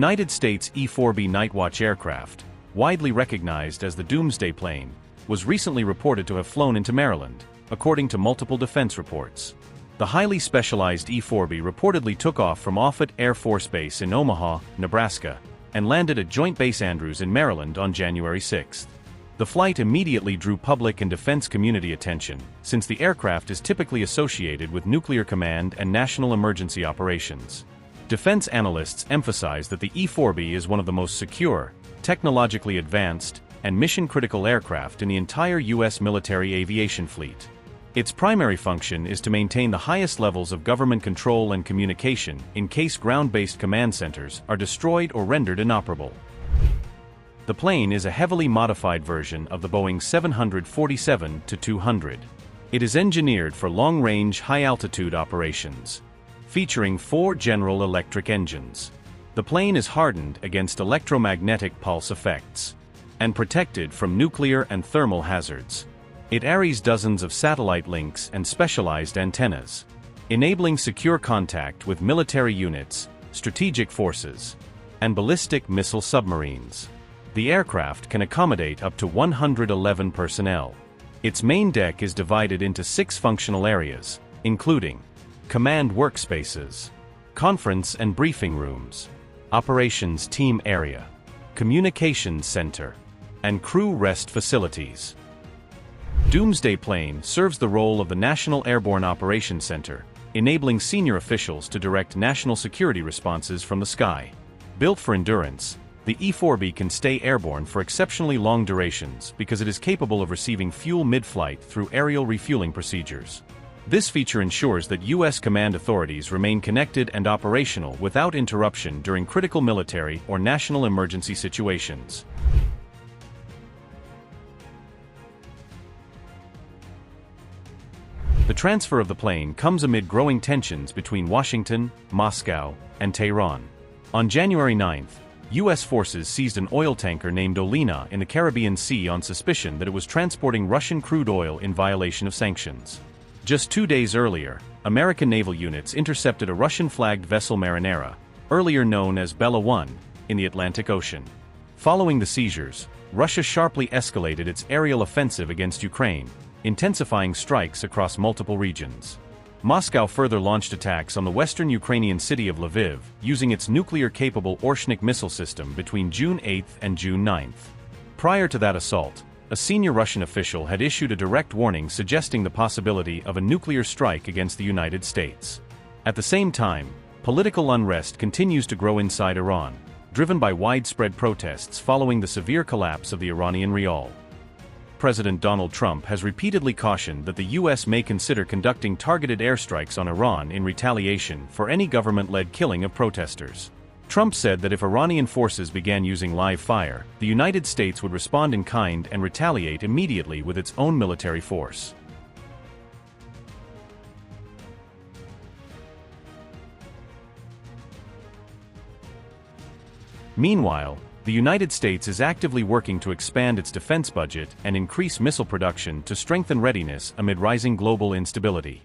United States E-4B Nightwatch aircraft, widely recognized as the Doomsday Plane, was recently reported to have flown into Maryland, according to multiple defense reports. The highly specialized E-4B reportedly took off from Offutt Air Force Base in Omaha, Nebraska, and landed at Joint Base Andrews in Maryland on January 6. The flight immediately drew public and defense community attention, since the aircraft is typically associated with nuclear command and national emergency operations. Defense analysts emphasize that the E-4B is one of the most secure, technologically advanced, and mission-critical aircraft in the entire U.S. military aviation fleet. Its primary function is to maintain the highest levels of government control and communication in case ground-based command centers are destroyed or rendered inoperable. The plane is a heavily modified version of the Boeing 747-200. It is engineered for long-range, high-altitude operations, featuring 4 General Electric engines. The plane is hardened against electromagnetic pulse effects and protected from nuclear and thermal hazards. It carries dozens of satellite links and specialized antennas, enabling secure contact with military units, strategic forces, and ballistic missile submarines. The aircraft can accommodate up to 111 personnel. Its main deck is divided into 6 functional areas, including command workspaces, conference and briefing rooms, operations team area, communications center, and crew rest facilities. Doomsday Plane serves the role of the National Airborne Operations Center, enabling senior officials to direct national security responses from the sky. Built for endurance, the E-4B can stay airborne for exceptionally long durations because it is capable of receiving fuel mid-flight through aerial refueling procedures. This feature ensures that U.S. command authorities remain connected and operational without interruption during critical military or national emergency situations. The transfer of the plane comes amid growing tensions between Washington, Moscow, and Tehran. On January 9, U.S. forces seized an oil tanker named Olena in the Caribbean Sea on suspicion that it was transporting Russian crude oil in violation of sanctions. Just 2 days earlier, American naval units intercepted a Russian-flagged vessel Marinera, earlier known as Bella 1, in the Atlantic Ocean. Following the seizures, Russia sharply escalated its aerial offensive against Ukraine, intensifying strikes across multiple regions. Moscow further launched attacks on the western Ukrainian city of Lviv, using its nuclear-capable Oreshnik missile system between June 8 and June 9. Prior to that assault, a senior Russian official had issued a direct warning suggesting the possibility of a nuclear strike against the United States. At the same time, political unrest continues to grow inside Iran, driven by widespread protests following the severe collapse of the Iranian rial. President Donald Trump has repeatedly cautioned that the U.S. may consider conducting targeted airstrikes on Iran in retaliation for any government-led killing of protesters. Trump said that if Iranian forces began using live fire, the United States would respond in kind and retaliate immediately with its own military force. Meanwhile, the United States is actively working to expand its defense budget and increase missile production to strengthen readiness amid rising global instability.